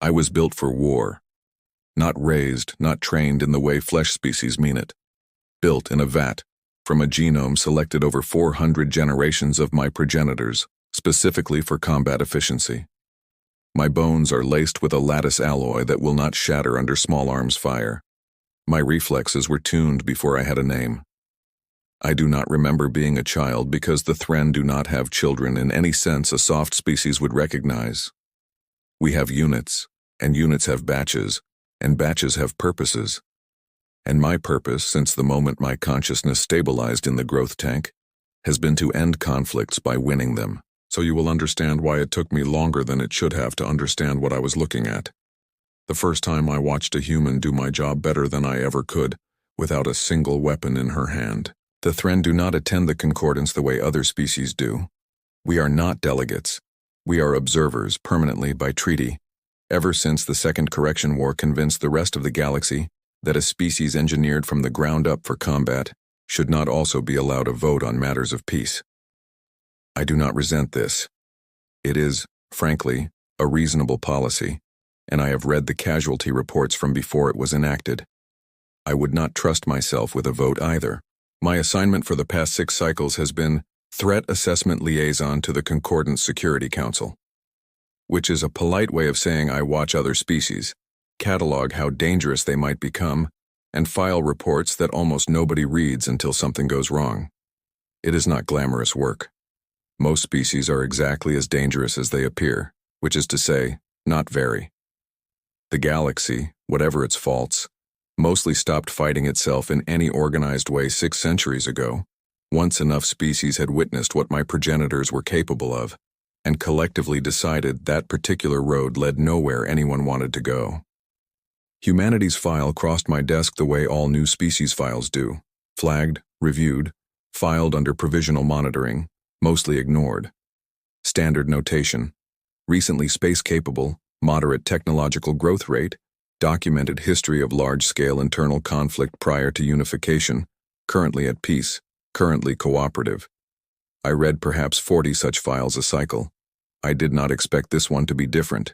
I was built for war. Not raised, not trained in the way flesh species mean it. Built in a vat, from a genome selected over 400 generations of my progenitors, specifically for combat efficiency. My bones are laced with a lattice alloy that will not shatter under small arms fire. My reflexes were tuned before I had a name. I do not remember being a child because the Thren do not have children in any sense a soft species would recognize. We have units, and units have batches, and batches have purposes. And my purpose, since the moment my consciousness stabilized in the growth tank, has been to end conflicts by winning them. So you will understand why it took me longer than it should have to understand what I was looking at. The first time I watched a human do my job better than I ever could, without a single weapon in her hand. The Thren do not attend the concordance the way other species do. We are not delegates. We are observers permanently by treaty, ever since the Second Correction War convinced the rest of the galaxy that a species engineered from the ground up for combat should not also be allowed a vote on matters of peace. I do not resent this. It is, frankly, a reasonable policy, and I have read the casualty reports from before it was enacted. I would not trust myself with a vote either. My assignment for the past 6 cycles has been Threat Assessment Liaison to the Concordance Security Council, which is a polite way of saying I watch other species, catalog how dangerous they might become, and file reports that almost nobody reads until something goes wrong. It is not glamorous work. Most species are exactly as dangerous as they appear, which is to say, not very. The galaxy, whatever its faults, mostly stopped fighting itself in any organized way 6 centuries ago, once enough species had witnessed what my progenitors were capable of, and collectively decided that particular road led nowhere anyone wanted to go. Humanity's file crossed my desk the way all new species files do, flagged, reviewed, filed under provisional monitoring, mostly ignored. Standard notation: recently space-capable, moderate technological growth rate, documented history of large-scale internal conflict prior to unification, currently at peace, currently cooperative. I read perhaps 40 such files a cycle. I did not expect this one to be different.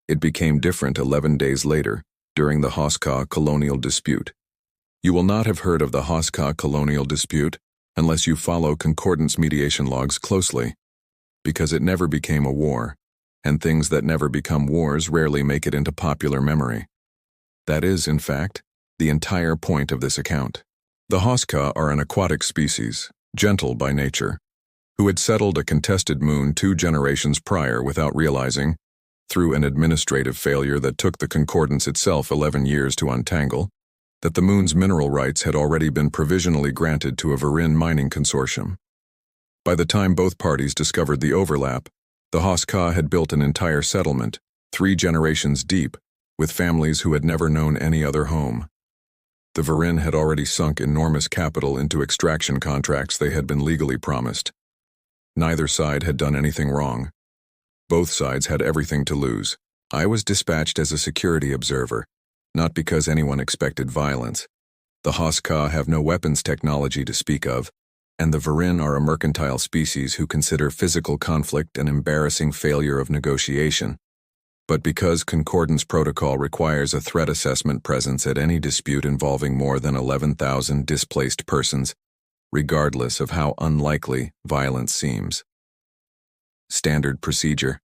It became different 11 days later, during the Hoska colonial dispute. You will not have heard of the Hoska colonial dispute unless you follow concordance mediation logs closely, because it never became a war, and things that never become wars rarely make it into popular memory. That is, in fact, the entire point of this account. The Hoska are an aquatic species, gentle by nature, who had settled a contested moon 2 generations prior without realizing, through an administrative failure that took the concordance itself 11 years to untangle, that the moon's mineral rights had already been provisionally granted to a Varin mining consortium. By the time both parties discovered the overlap, the Hoska had built an entire settlement, 3 generations deep, with families who had never known any other home. The Varin had already sunk enormous capital into extraction contracts they had been legally promised. Neither side had done anything wrong. Both sides had everything to lose. I was dispatched as a security observer, not because anyone expected violence. The Hoska have no weapons technology to speak of, and the Varin are a mercantile species who consider physical conflict an embarrassing failure of negotiation. But because Concordance Protocol requires a threat assessment presence at any dispute involving more than 11,000 displaced persons, regardless of how unlikely violence seems. Standard procedure.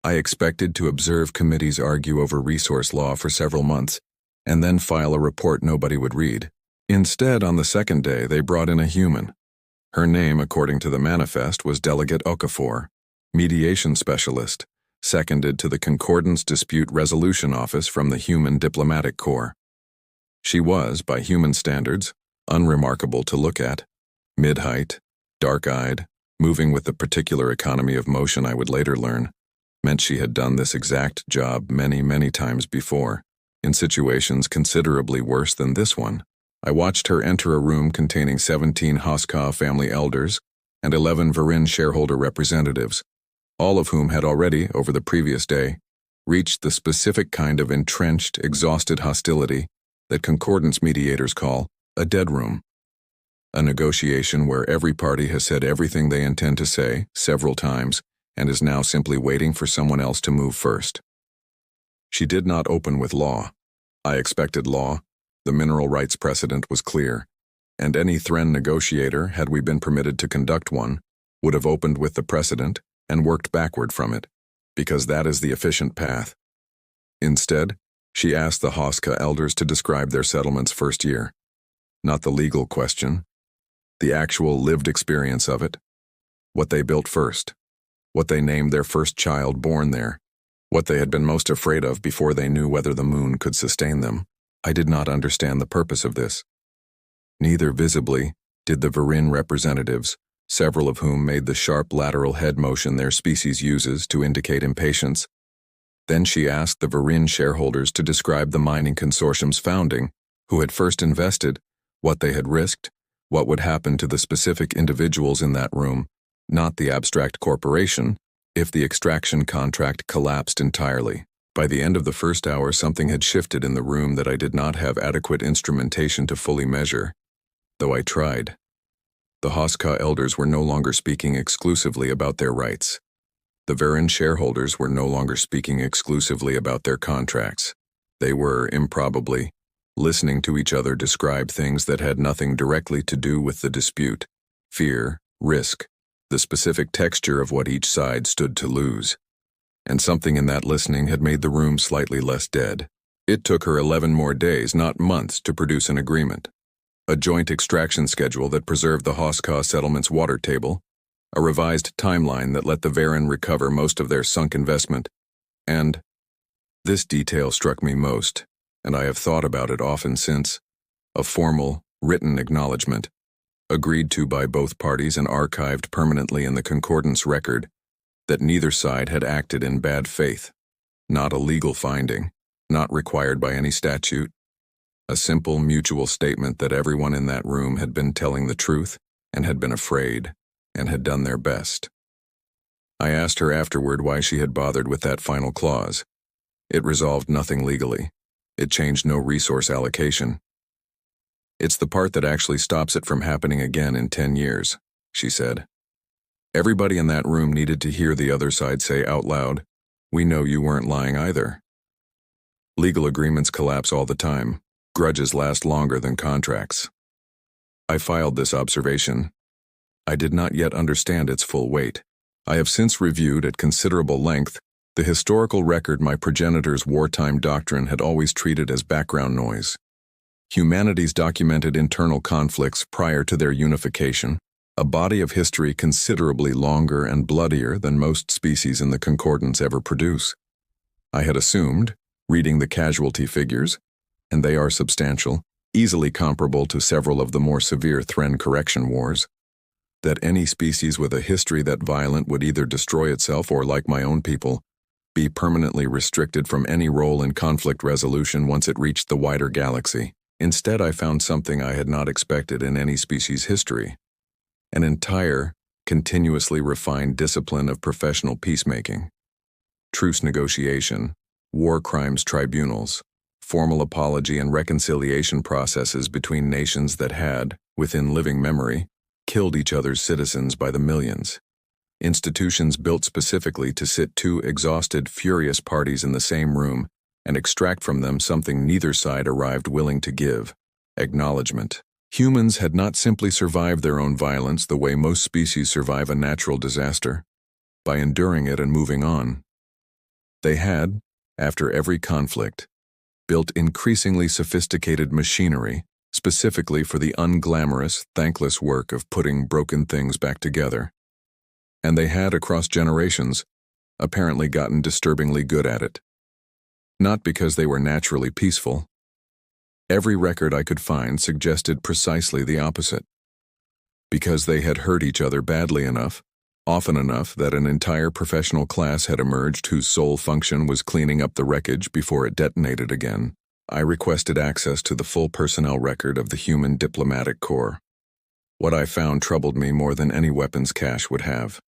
I expected to observe committees argue over resource law for several months, and then file a report nobody would read. Instead, on the second day, they brought in a human. Her name, according to the manifest, was Delegate Okafor, mediation specialist, seconded to the Concordance Dispute Resolution Office from the Human Diplomatic Corps. She was, by human standards, unremarkable to look at, mid-height, dark-eyed, moving with the particular economy of motion I would later learn, meant she had done this exact job many, many times before, in situations considerably worse than this one. I watched her enter a room containing 17 Hoska family elders and 11 Varin shareholder representatives, all of whom had already, over the previous day, reached the specific kind of entrenched, exhausted hostility that concordance mediators call a dead room. A negotiation where every party has said everything they intend to say several times and is now simply waiting for someone else to move first. She did not open with law. I expected law. The mineral rights precedent was clear, and any Thren negotiator, had we been permitted to conduct one, would have opened with the precedent and worked backward from it, because that is the efficient path. Instead, she asked the Hoska elders to describe their settlement's first year. Not the legal question, the actual lived experience of it. What they built first, what they named their first child born there, what they had been most afraid of before they knew whether the moon could sustain them. I did not understand the purpose of this. Neither visibly did the Varin representatives, several of whom made the sharp lateral head motion their species uses to indicate impatience. Then she asked the Varin shareholders to describe the mining consortium's founding, who had first invested, what they had risked, what would happen to the specific individuals in that room, not the abstract corporation, if the extraction contract collapsed entirely. By the end of the first hour, something had shifted in the room that I did not have adequate instrumentation to fully measure, though I tried. The Hoska elders were no longer speaking exclusively about their rights. The Varin shareholders were no longer speaking exclusively about their contracts. They were, improbably, listening to each other describe things that had nothing directly to do with the dispute: fear, risk, the specific texture of what each side stood to lose. And something in that listening had made the room slightly less dead. It took her 11 more days, not months, to produce an agreement. A joint extraction schedule that preserved the Hoska settlement's water table, a revised timeline that let the Varin recover most of their sunk investment, and this detail struck me most, and I have thought about it often since, a formal, written acknowledgement, agreed to by both parties and archived permanently in the concordance record, that neither side had acted in bad faith. Not a legal finding, not required by any statute. A simple mutual statement that everyone in that room had been telling the truth and had been afraid and had done their best. I asked her afterward why she had bothered with that final clause. It resolved nothing legally. It changed no resource allocation. It's the part that actually stops it from happening again in 10 years, she said. Everybody in that room needed to hear the other side say out loud, "We know you weren't lying either." Legal agreements collapse all the time. Grudges last longer than contracts. I filed this observation. I did not yet understand its full weight. I have since reviewed at considerable length the historical record my progenitors' wartime doctrine had always treated as background noise. Humanity's documented internal conflicts prior to their unification, a body of history considerably longer and bloodier than most species in the concordance ever produce. I had assumed, reading the casualty figures, and they are substantial, easily comparable to several of the more severe Thren correction wars, that any species with a history that violent would either destroy itself or, like my own people, be permanently restricted from any role in conflict resolution once it reached the wider galaxy. Instead, I found something I had not expected in any species' history: an entire, continuously refined discipline of professional peacemaking. Truce negotiation, war crimes tribunals, formal apology and reconciliation processes between nations that had, within living memory, killed each other's citizens by the millions. Institutions built specifically to sit two exhausted, furious parties in the same room and extract from them something neither side arrived willing to give: acknowledgement. Humans had not simply survived their own violence the way most species survive a natural disaster, by enduring it and moving on. They had, after every conflict, built increasingly sophisticated machinery specifically for the unglamorous, thankless work of putting broken things back together. And they had, across generations, apparently gotten disturbingly good at it. Not because they were naturally peaceful. Every record I could find suggested precisely the opposite. Because they had hurt each other badly enough, often enough that an entire professional class had emerged whose sole function was cleaning up the wreckage before it detonated again. I requested access to the full personnel record of the Human Diplomatic Corps. What I found troubled me more than any weapons cache would have.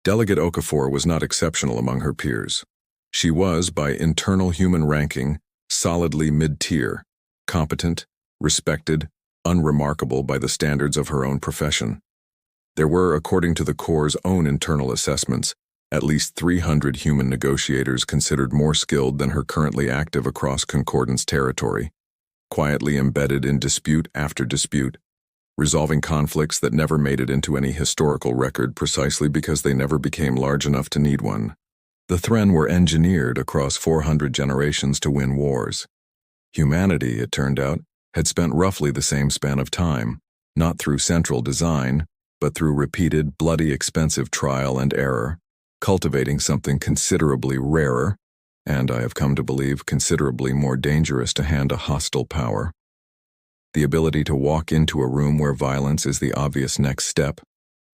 Delegate Okafor was not exceptional among her peers. She was, by internal human ranking, solidly mid-tier, competent, respected, unremarkable by the standards of her own profession. There were, according to the Corps' own internal assessments, At least 300 human negotiators considered more skilled than her currently active across Concordance territory, quietly embedded in dispute after dispute, resolving conflicts that never made it into any historical record precisely because they never became large enough to need one. The Thren were engineered across 400 generations to win wars. Humanity, it turned out, had spent roughly the same span of time, not through central design, but through repeated, bloody, expensive trial and error, cultivating something considerably rarer, and I have come to believe considerably more dangerous to hand a hostile power. The ability to walk into a room where violence is the obvious next step,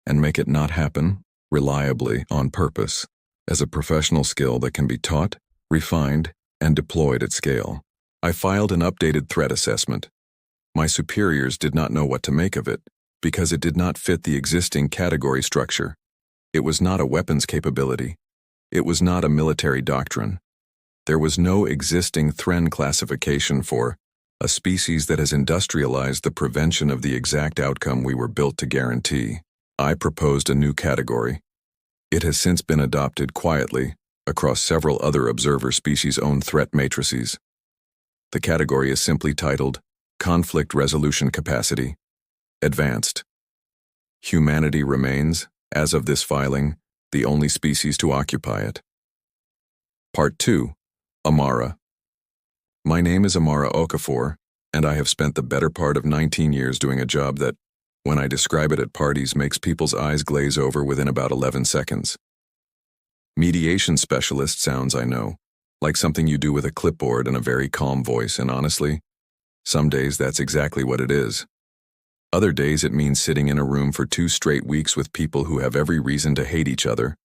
and make it not happen, reliably, on purpose, as a professional skill that can be taught, refined, and deployed at scale. I filed an updated threat assessment. My superiors did not know what to make of it, because it did not fit the existing category structure. It was not a weapons capability. It was not a military doctrine. There was no existing Thren classification for a species that has industrialized the prevention of the exact outcome we were built to guarantee. I proposed a new category. It has since been adopted quietly across several other observer species-owned threat matrices. The category is simply titled Conflict Resolution Capacity, Advanced. Humanity remains, as of this filing, the only species to occupy it. Part 2. Amara. My name is Amara Okafor, and I have spent the better part of 19 years doing a job that, when I describe it at parties, makes people's eyes glaze over within about 11 seconds. Mediation specialist sounds, I know, like something you do with a clipboard and a very calm voice, and honestly, some days that's exactly what it is. Other days it means sitting in a room for 2 straight weeks with people who have every reason to hate each other,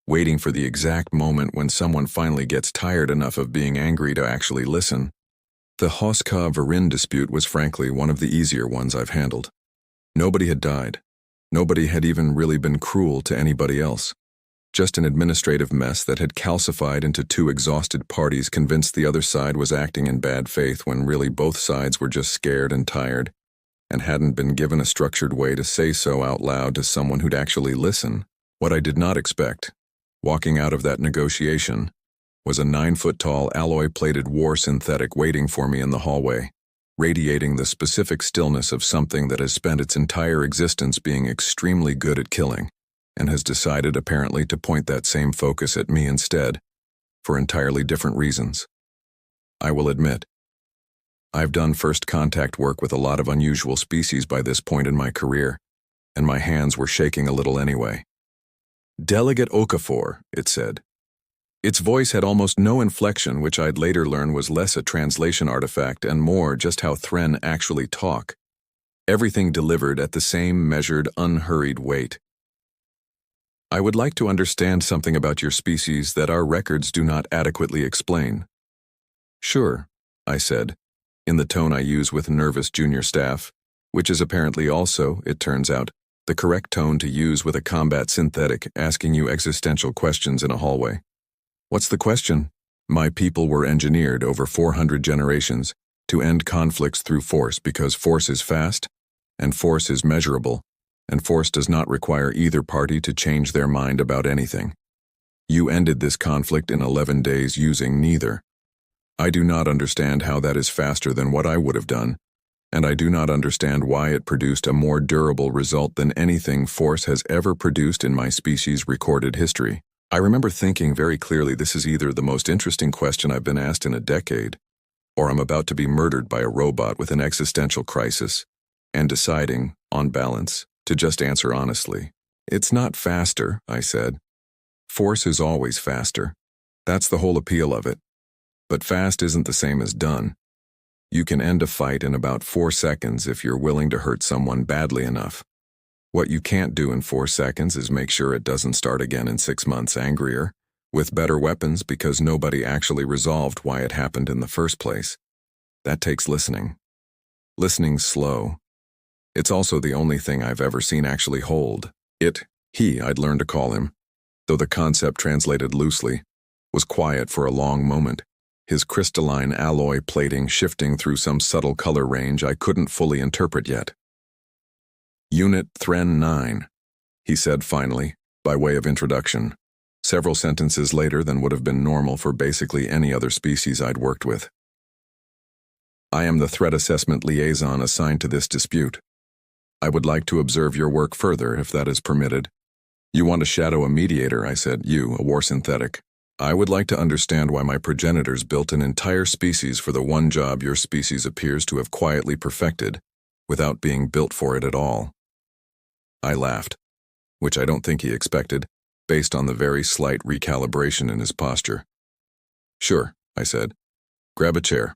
waiting for the exact moment when someone finally gets tired enough of being angry to actually listen. The Hoska-Varin dispute was frankly one of the easier ones I've handled. Nobody had died. Nobody had even really been cruel to anybody else. Just an administrative mess that had calcified into 2 exhausted parties convinced the other side was acting in bad faith when really both sides were just scared and tired, and hadn't been given a structured way to say so out loud to someone who'd actually listen. What I did not expect, walking out of that negotiation, was a 9-foot-tall alloy-plated war synthetic waiting for me in the hallway, radiating the specific stillness of something that has spent its entire existence being extremely good at killing, and has decided apparently to point that same focus at me instead, for entirely different reasons. I will admit, I've done first contact work with a lot of unusual species by this point in my career, and my hands were shaking a little anyway. Delegate Okafor, it said. Its voice had almost no inflection, which I'd later learn was less a translation artifact and more just how Thren actually talk. Everything delivered at the same measured, unhurried weight. I would like to understand something about your species that our records do not adequately explain. Sure, I said, in the tone I use with nervous junior staff, which is apparently also, it turns out, the correct tone to use with a combat synthetic asking you existential questions in a hallway. What's the question? My people were engineered over 400 generations to end conflicts through force because force is fast, and force is measurable, and force does not require either party to change their mind about anything. You ended this conflict in 11 days using neither. I do not understand how that is faster than what I would have done, and I do not understand why it produced a more durable result than anything force has ever produced in my species' recorded history. I remember thinking very clearly this is either the most interesting question I've been asked in a decade, or I'm about to be murdered by a robot with an existential crisis, and deciding, on balance, to just answer honestly. It's not faster, I said. Force is always faster. That's the whole appeal of it. But fast isn't the same as done. You can end a fight in about 4 seconds if you're willing to hurt someone badly enough. What you can't do in 4 seconds is make sure it doesn't start again in 6 months angrier, with better weapons because nobody actually resolved why it happened in the first place. That takes listening. Listening's slow. It's also the only thing I've ever seen actually hold. He, I'd learned to call him, though the concept translated loosely, was quiet for a long moment, his crystalline alloy plating shifting through some subtle color range I couldn't fully interpret yet. Unit Thren 9, he said finally, by way of introduction, several sentences later than would have been normal for basically any other species I'd worked with. I am the threat assessment liaison assigned to this dispute. I would like to observe your work further, if that is permitted. You want to shadow a mediator, I said, you, a war synthetic. I would like to understand why my progenitors built an entire species for the one job your species appears to have quietly perfected, without being built for it at all. I laughed, which I don't think he expected, based on the very slight recalibration in his posture. Sure, I said. Grab a chair.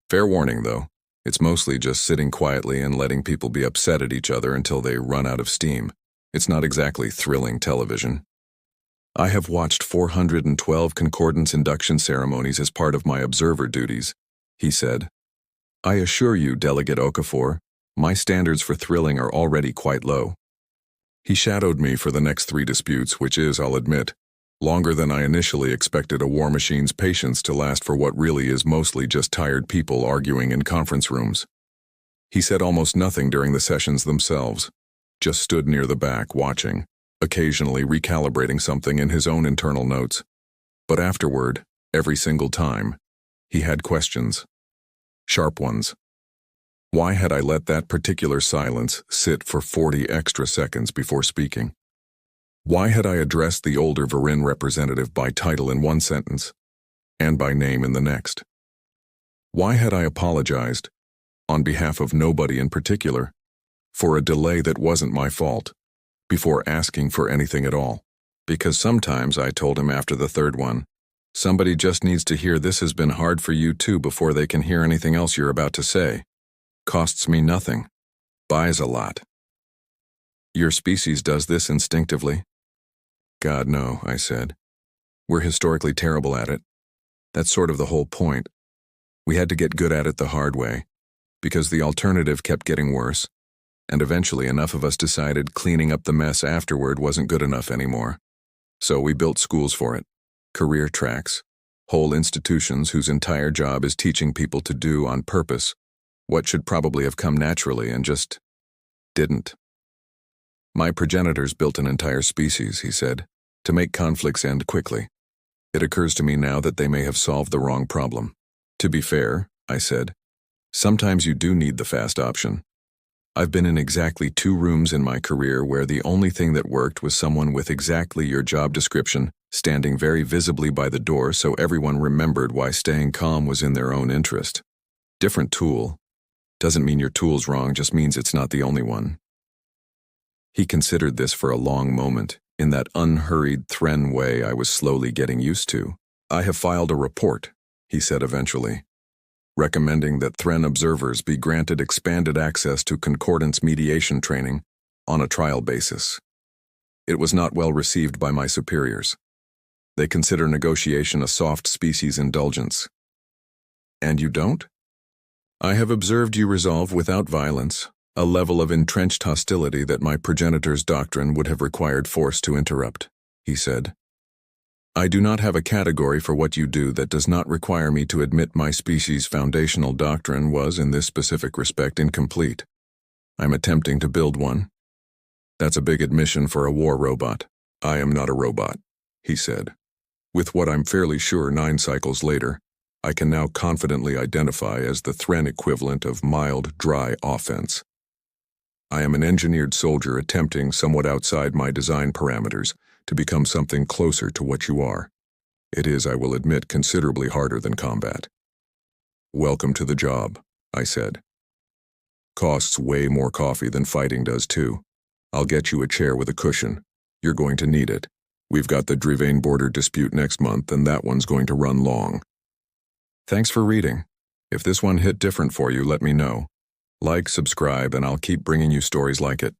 Fair warning, though. It's mostly just sitting quietly and letting people be upset at each other until they run out of steam. It's not exactly thrilling television. I have watched 412 concordance induction ceremonies as part of my observer duties, he said. I assure you, Delegate Okafor, my standards for thrilling are already quite low. He shadowed me for the next 3 disputes, which is, I'll admit, longer than I initially expected a war machine's patience to last for what really is mostly just tired people arguing in conference rooms. He said almost nothing during the sessions themselves, just stood near the back watching, occasionally recalibrating something in his own internal notes. But afterward, every single time, he had questions. Sharp ones. Why had I let that particular silence sit for 40 extra seconds before speaking? Why had I addressed the older Varin representative by title in one sentence, and by name in the next? Why had I apologized, on behalf of nobody in particular, for a delay that wasn't my fault, before asking for anything at all? Because sometimes, I told him after the 3rd one, somebody just needs to hear this has been hard for you too before they can hear anything else you're about to say. Costs me nothing. Buys a lot. Your species does this instinctively? God, no, I said. We're historically terrible at it. That's sort of the whole point. We had to get good at it the hard way, because the alternative kept getting worse, and eventually enough of us decided cleaning up the mess afterward wasn't good enough anymore. So we built schools for it, career tracks, whole institutions whose entire job is teaching people to do on purpose what should probably have come naturally and just didn't. My progenitors built an entire species, he said, to make conflicts end quickly. It occurs to me now that they may have solved the wrong problem. To be fair, I said, sometimes you do need the fast option. I've been in exactly 2 rooms in my career where the only thing that worked was someone with exactly your job description standing very visibly by the door so everyone remembered why staying calm was in their own interest. Different tool. Doesn't mean your tool's wrong, just means it's not the only one. He considered this for a long moment, in that unhurried Thren way I was slowly getting used to. I have filed a report, he said eventually, recommending that Thren observers be granted expanded access to concordance mediation training on a trial basis. It was not well received by my superiors. They consider negotiation a soft species indulgence. And you don't? I have observed you resolve without violence a level of entrenched hostility that my progenitor's doctrine would have required force to interrupt, he said. I do not have a category for what you do that does not require me to admit my species' foundational doctrine was, in this specific respect, incomplete. I'm attempting to build one. That's a big admission for a war robot. I am not a robot, he said. With what I'm fairly sure 9 cycles later, I can now confidently identify as the Thren equivalent of mild, dry offense. I am an engineered soldier attempting, somewhat outside my design parameters, to become something closer to what you are. It is, I will admit, considerably harder than combat. Welcome to the job, I said. Costs way more coffee than fighting does too. I'll get you a chair with a cushion. You're going to need it. We've got the Drivane border dispute next month, and that one's going to run long. Thanks for reading. If this one hit different for you, let me know. Like, subscribe, and I'll keep bringing you stories like it.